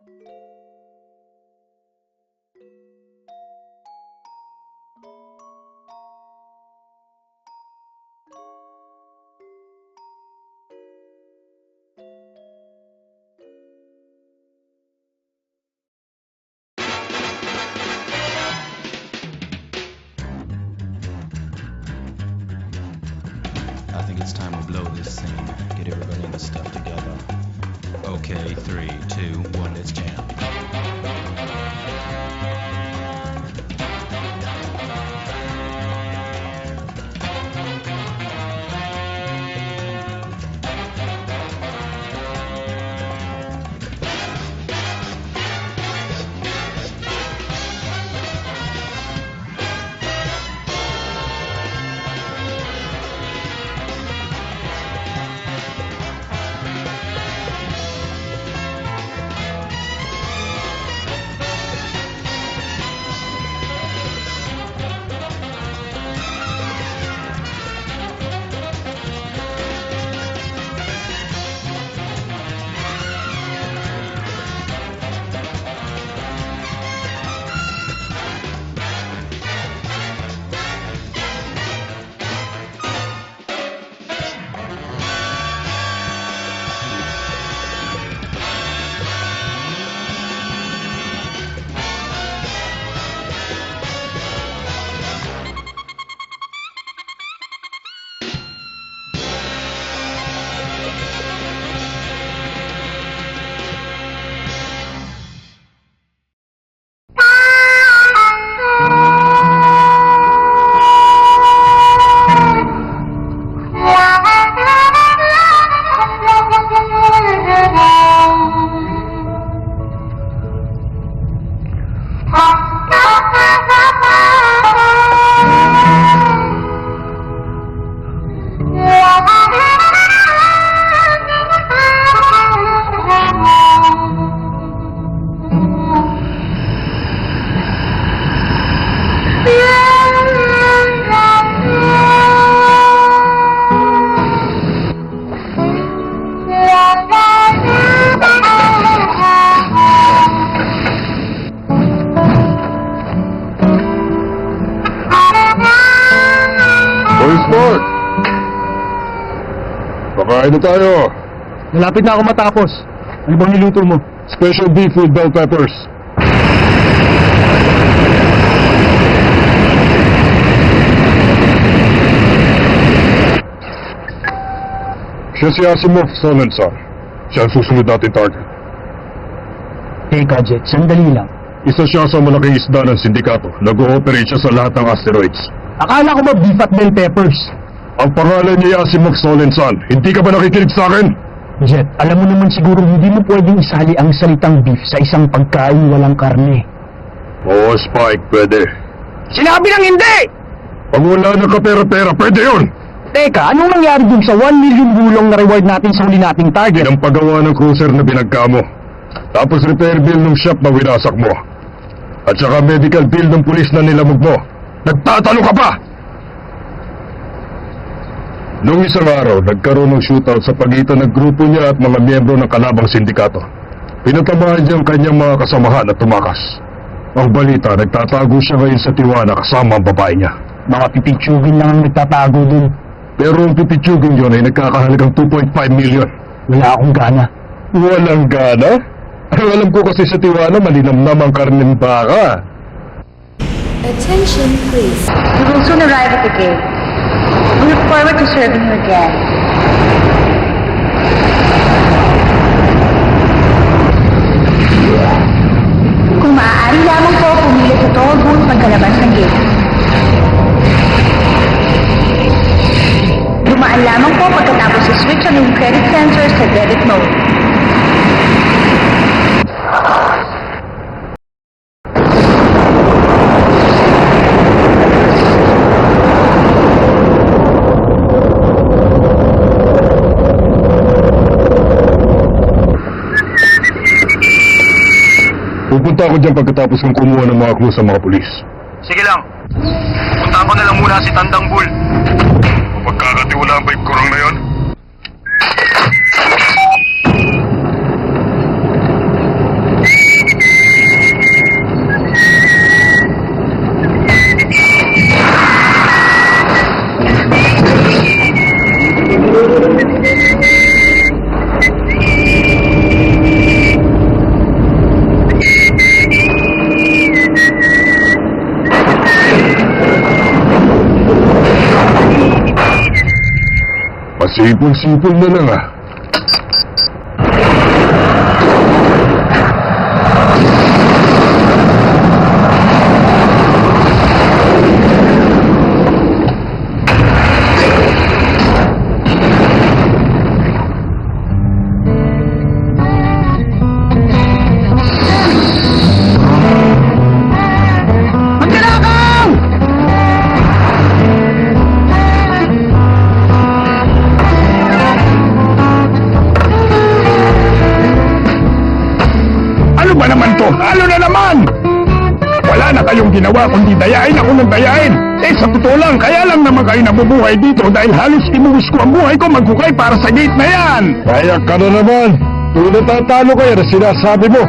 I think it's time to blow this scene. Get everybody in the stuff together. Okay, 3, 2, 1, let's jam. Sport! Pakain na tayo. Malapit na ako matapos. Ano bang niluto mo? Special beef with bell peppers. Siya si Asimov Solensan. Siya ang susunod natin target. Teka, Jet, sandali lang. Isa siya sa malaking isda ng sindikato. Nag-ooperate siya sa lahat ng asteroids. Akala ko ba beef at bell peppers? Ang pangalan niya Asimov Solensan. Hindi ka ba nakikinig sa akin? Jet, alam mo naman siguro hindi mo pwedeng isali ang salitang beef sa isang pagkain walang karne. Oo, Spike, pwede. Sinabi ng hindi! Pag wala na kapera-pera, pwede yun! Teka, anong nangyari dun sa 1 million bulong na reward natin sa huli nating target? Ang paggawa ng cruiser na binagka mo. Tapos repair bill ng shop na winasak mo. At saka medical bill ng pulis na nilamog mo. Nagtatalo ka pa! Noong isang araw, nagkaroon ng shootout sa pagitan ng grupo niya at mga miyembro ng kalabang sindikato. Pinatamaan niya ang kanyang mga kasamahan at tumakas. Ang balita, nagtatago siya ngayon sa Tijuana kasama ang babae niya. Mga pipitsugin lang ang nagtatago dun. Pero ang pipitsugin yun ay nagkakahalagang 2.5 million. Wala akong gana. Walang gana? Alam ko kasi sa Tijuana malinamnam ang karning baka. Attention, please. You will soon arrive at the gate. We look forward to serving you again. Kung maaari lamang po, pumili sa toll booth pagkalabas ng gate. Dumaan lamang po pagkatapos i-switch ang iyong credit sensor sa debit mode. Pupunta ako dyan pagkatapos kong kumuha ng mga clue sa mga pulis. Sige lang. Punta ko na lang muna si Tandang Bull. Pagkakatiwalaan ba yung kurang na yon? Sipon-sipon na lang ah. Magnanakaw! Ano ba naman to? Ano na naman? Wala na kayong ginawa kundi dayain ako ng dayain. Eh sa totoo lang, kaya lang naman kayo nabubuhay dito dahil halos imuhus ko ang buhay ko maghukay para sa gate na yan. Kaya ka na naman. Kung natatalo kayo na sinasabi mo,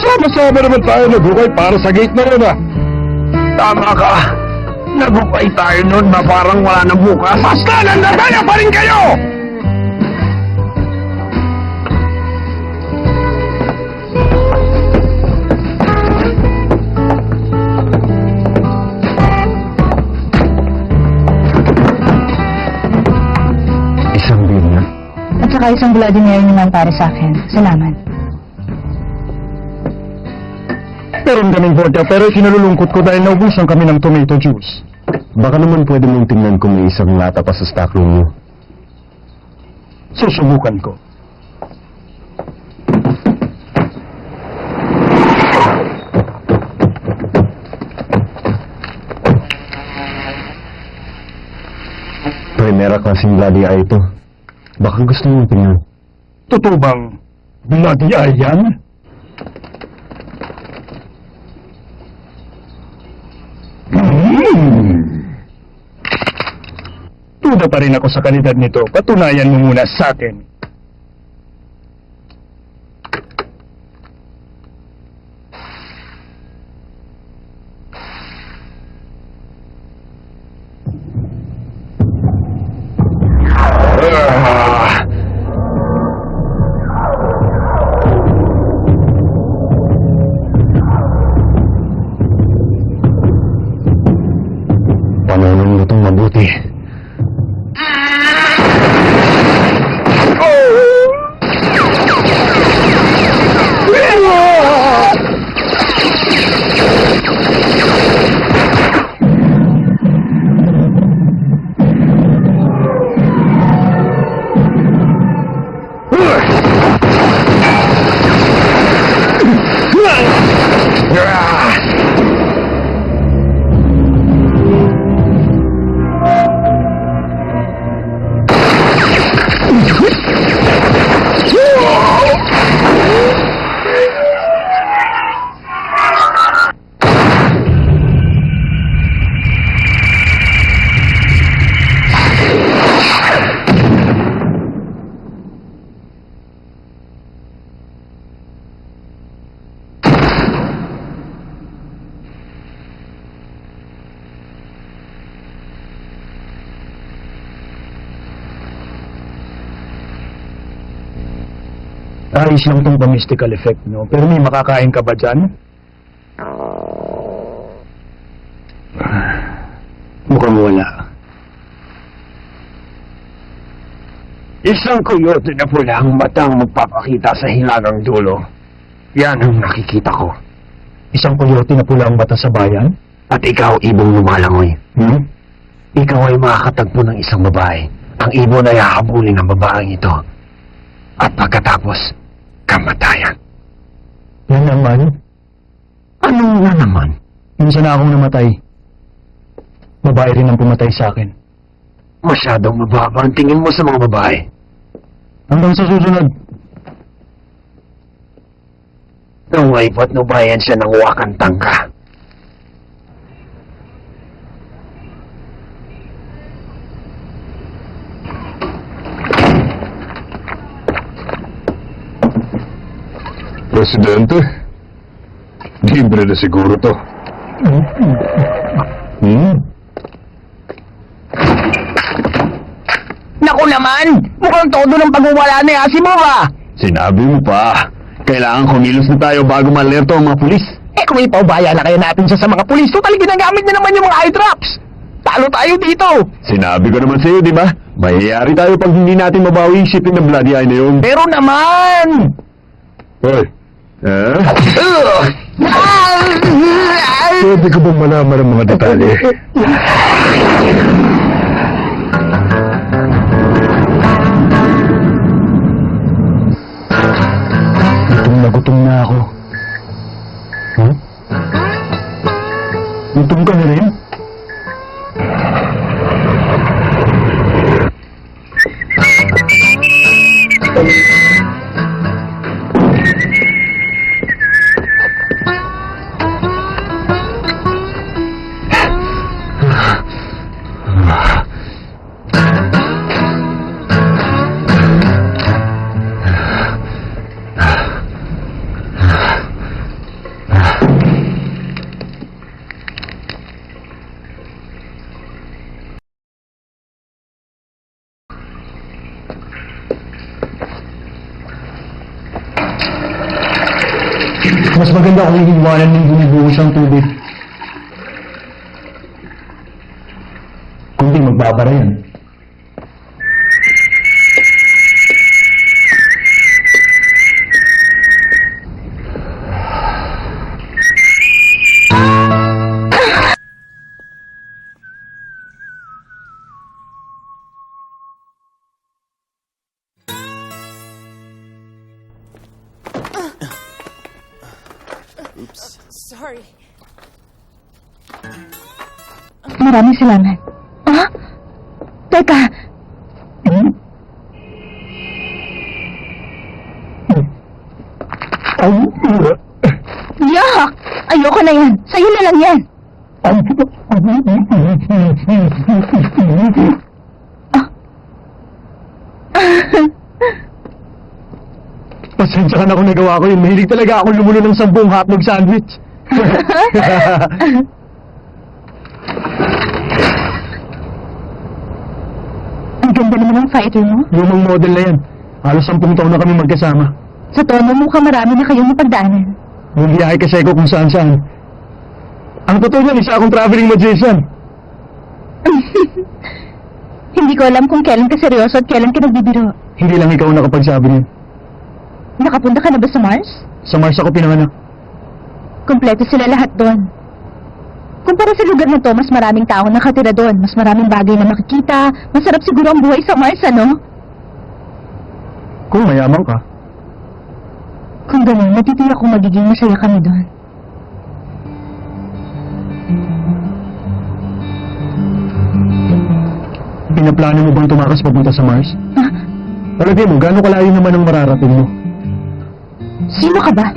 sama-sama naman tayo naghukay para sa gate na yan ah. Tama ka. Naghukay tayo nun na parang wala nang bukas. Basta nandagaya pa rin kayo! Isang bilya. At saka isang Bloody Mary naman para sa akin. Salamat. Meron kaming vodka pero kinalulungkot ko dahil naubusan kami ng tomato juice. Baka naman pwede mong tingnan kung may isang lata pa sa stock room mo. Susubukan ko. Primera klaseng bloody eye ito. Baka gusto mong tingnan. Totoo bang bloody eye yan? Duda pa rin ako sa kalidad nito. Patunayan mo muna sa akin. Pananon mo itong mabuti. Ayos lang itong mystical effect, no? Pero may makakain ka ba dyan? Mukhang wala. Isang coyote na pula ang matang magpapakita sa hilagang dulo. Yan ang nakikita ko. Isang coyote na pula ang bata sa bayan? At ikaw, ibong lumalangoy. Ikaw ay makakatagpo ng isang babae. Ang ibon ay hahabulin ng babaeng ito. At pagkatapos, kamatayan. Yan naman. Anong na naman? Minsan na akong namatay. Babae rin ang pumatay sa akin. Masyadong mababa ang tingin mo sa mga babae. Hanggang sa susunod. Naway patnubayan siya ng wakantang ka. Presidente, libre na siguro to. Naku naman! Mukhang todo ng pagwawala ni Asimov ah! Sinabi mo pa, kailangan kumilos na tayo bago malerto ang mga pulis. Eh kung ipaubaya na kayo natin siya sa mga pulis, total ginagamit niya naman yung mga eye traps! Talo tayo dito! Sinabi ko naman sa iyo, di ba? Mayayari tayo pag hindi natin mabawi yung shipping ng Bloody Eye na yun. Pero naman! Hoy, pwede ko bang malaman ang mga detalye? Gutom na ako. Huh? Gutom ka na rin? Mas maganda kung iiwanan ng bumubuhos ang tubig. Kundi magbabara yan. Sorry. Maraming salamat. Ah? Teka, yak! Ayoko na yan. Sa'yo na lang yan. Pasensya ka na kung nagawa ko yun. Mahilig talaga ako lumulo ng 10 hotdog sandwich. Ang ganda naman ng fighter mo. Lumang model na yan. Halos 10 taon na kami magkasama. Sa tono mo ka marami na kayong napagdaanan. Yung biyahe kasi ko kung saan-saan. Ang totoo niyan, isa akong traveling magician. Hindi ko alam kung kailan ka seryoso at kailan ka nagbibiro. Hindi lang ikaw nakapagsabi niyan. Nakapunta ka na ba sa Mars? Sa Mars ako pinanganak. Kompleto sila lahat doon. Kumpara sa lugar na to, mas maraming tao nakatira doon. Mas maraming bagay na makikita. Masarap siguro ang buhay sa Mars, ano? Kung mayaman ka. Kung ganun, natitiyak kong magiging masaya kami doon. Pinaplano mo bang tumakas papunta sa Mars? Ah, Palagay mo, gaano kalayo naman ang mararating mo? sino ka ba?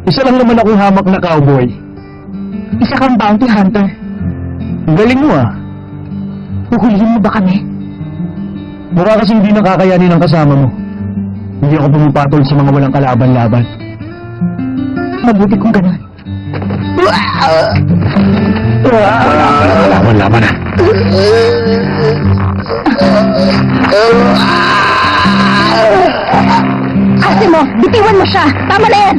Isa lang naman akong hamak na cowboy. Isa kang bounty hunter. Ang galing mo ah. Huhulihin mo ba kami? Mukha kasing hindi nakakayanin ang kasama mo. Hindi ako pumapatol sa mga walang kalaban-laban. Mabuti kung ganun. Laban-laban na. Ate mo, bitiwan mo siya! Tama na yan!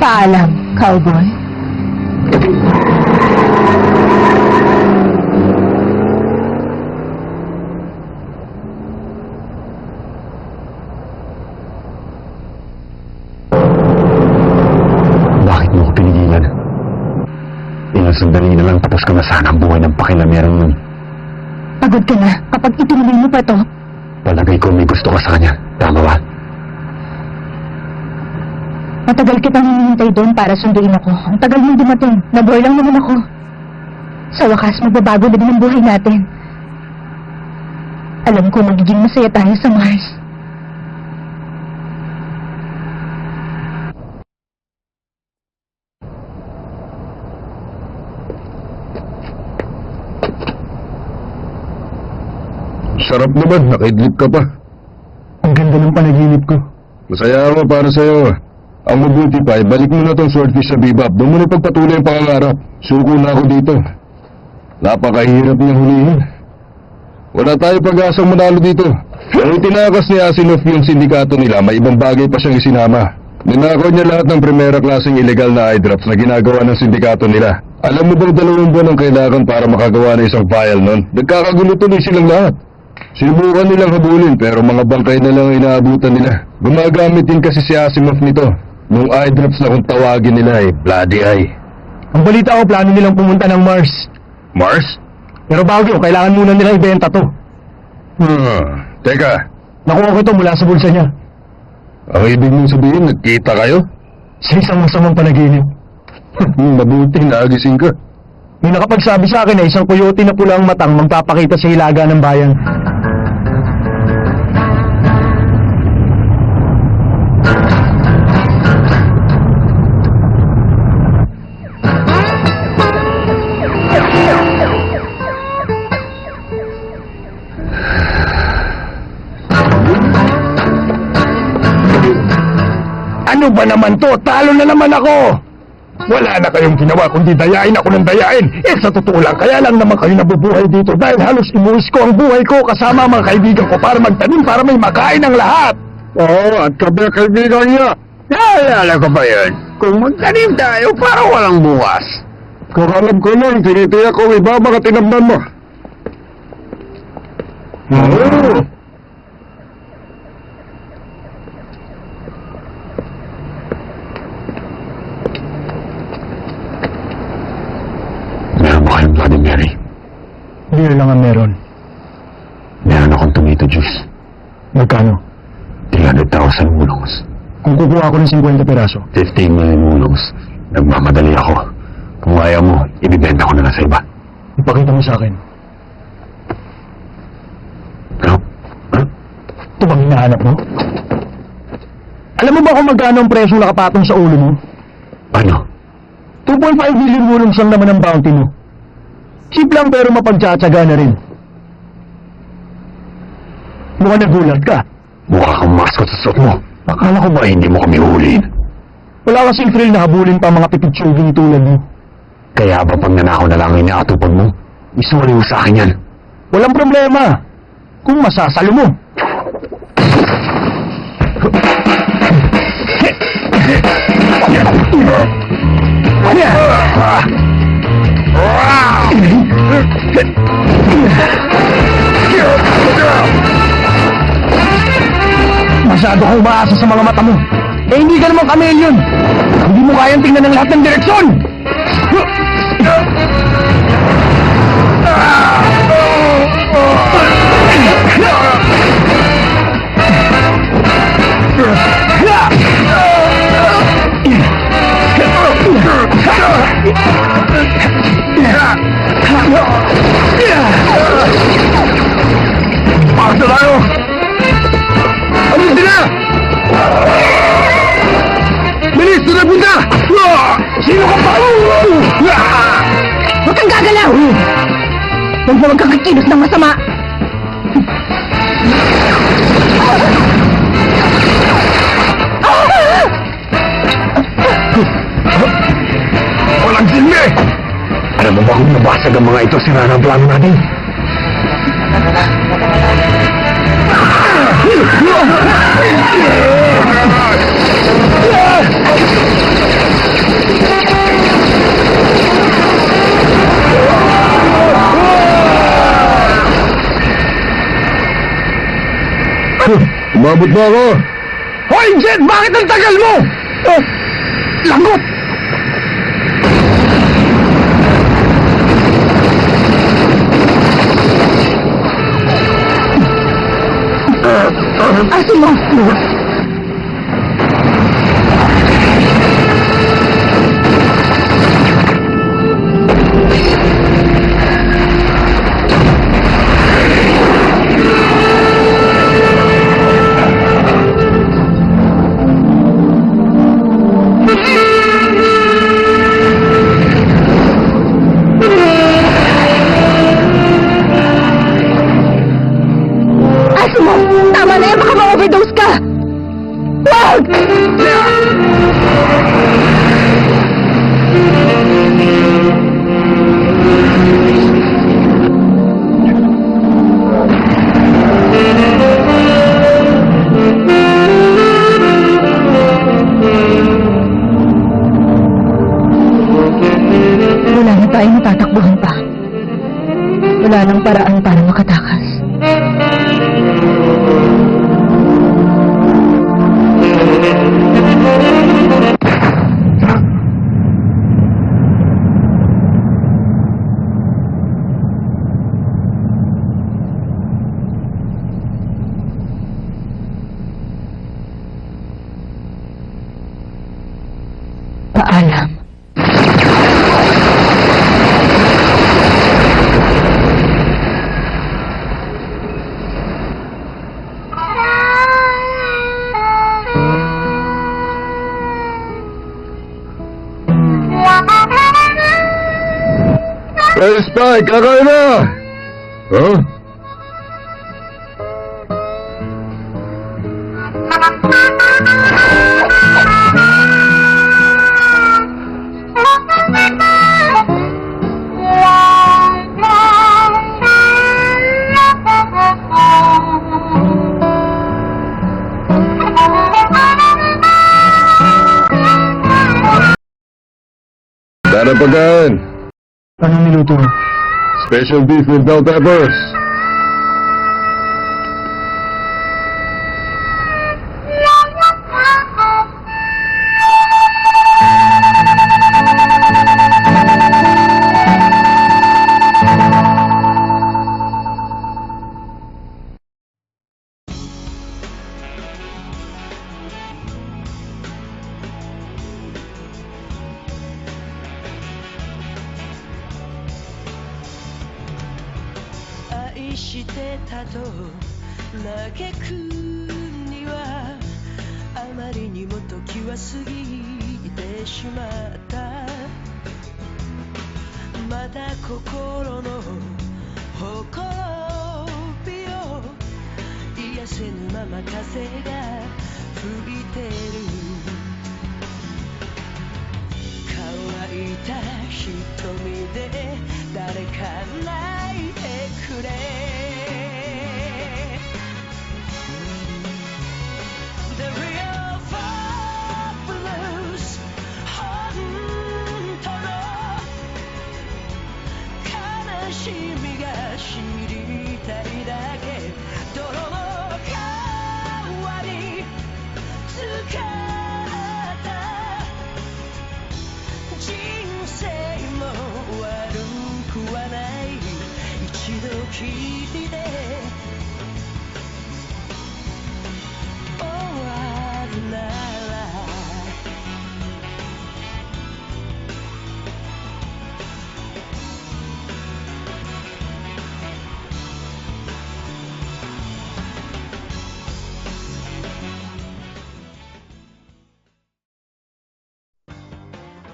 Paalam, cowboy. Bakit mo ko pinigilan? Ilang sandali na lang tapos ka na sana ang buhay ng pakilamerang nun. Pagod ka na. Kapag itinuloy mo pa to, Palagay ko may gusto ka sa kanya. Tama ba? matagal kitang hinihintay doon para sunduin ako. Ang tagal mong dumating. Nabore lang naman ako. Sa wakas, magbabago na din ang buhay natin. Alam ko magiging masaya tayo sa Mars. Sarap naman, nakaidlip ka pa. Ang ganda ng panaginip ko. Masaya ako para sa'yo. Ang mabuti pa, balik mo na tong swordfish sa bebop. Doon mo na pagpatuloy ang pangangarap. Suko na ako dito. Napakahirap niyang hulihin. Wala tayo pag-asang manalo dito. Nung tinakas ni Asinov yung sindikato nila, may ibang bagay pa siyang isinama. Ninakaw niya lahat ng primera klaseng illegal na eye drops na ginagawa ng sindikato nila. Alam mo bang 2 buwan ang kailangan para makagawa ng isang vial nun? Nagkakagulo tuloy silang lahat. Sinubukan nilang habulin pero mga bangkay na lang ang inaabutan nila. Gumagamit din kasi si Asimov nito. Nung eye drops na kung tawagin nila bloody eye. Ang balita ko, plano nilang pumunta ng Mars. Mars? Pero bago, kailangan muna nilang ibenta to. Teka, Nakuha ko ito mula sa bulsa niya. ang ibig mong sabihin, nagkita kayo? Sa isang masamang panaginip. Mabuti, nagising ka. May nakapagsabi sa akin na isang coyote na pula ang matang magpapakita sa hilaga ng bayan. Ano ba naman to? Talo na naman ako! Wala na kayong ginawa kundi dayain ako ng dayain. Sa totoo lang, kaya lang naman kayo nabubuhay dito dahil halos imuwis ko ang buhay ko kasama ang mga kaibigan ko para magtanim para may makain ang lahat. Oo, at kabi kaibigan niya. Naalala ko ba yun? Kung magtanim tayo para walang bukas. Kung alam ko lang, tinitiyak ko iba mga tinamnan mo. Oo. Meron ba kayong Bloody Mary? Beer lang ang meron. Meron akong tomato juice. Magkano? 300,000 mulongs. Kung kukuha ako ng 50 peraso. 15 million mulongs. Nagmamadali ako. Kung ayaw mo, ibibenta ko na lang sa iba. Ipakita mo sa akin. Ano? Ito bang hinahanap mo? Alam mo ba kung magkano ang presyong nakapatong sa ulo mo? Ano? 2.5 million wulong sang naman ang bounty mo. Cheap lang pero mapagtsatsaga na rin. Mukhang nagulat ka. Mukha kang maskot sa suot mo. Akala ko ba hindi mo kami huliin? Wala kasing thrill na habulin pa mga pipitsuging tulad mo. Kaya ba pag nanakaw na lang ang inaatupag mo? Isuli mo sa akin yan. Walang problema. Kung masasalo mo. Masyado kang umaasa sa mga mata mo. Hindi ka naman kameleon. Hindi mo kayang tingnan ng lahat ng direksyon. Paksa tayo! Ano sila? Bilis! Doon na punta! Sino ka pa? Huwag kang gagalaw! Huwag mo magkakakilos ng masama! Walang silbi! Alam mo ba kung nabasag ang mga ito, sira ng plano natin? Umabot ba ako? Hoy, Jet! Bakit ang tagal mo? Lagot! Asin mo! Asin mo! Tama na yan! Baka ma-overdose ka! wala na tayong matatakbuhan pa. Wala nang paraan para makatakas. Paalam. Hey, Spike! Kakain na! Huh? Sana pagkain. Anong niluto mo? Special beef with bell peppers.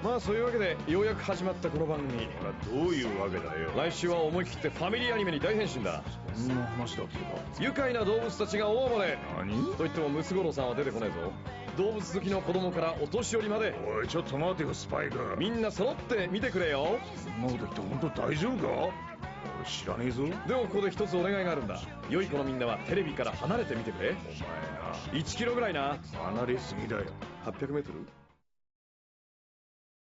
まあそういうわけでようやく始まったこの番組。どういうわけだよ。来週は思い切ってファミリーアニメに大変身だ。そんな話だっけか。愉快な動物たちが大暴れ。何？と言ってもムツゴロウさんは出てこないぞ。動物好きの子供からお年寄りまで。おいちょっと待てよスパイク。みんな揃って見てくれよ。そんなこと言って本当大丈夫か？俺知らねえぞ。でもここで一つお願いがあるんだ。良い子のみんなはテレビから離れてみてくれ。お前な1キロぐらいな。離れすぎだよ。800メートル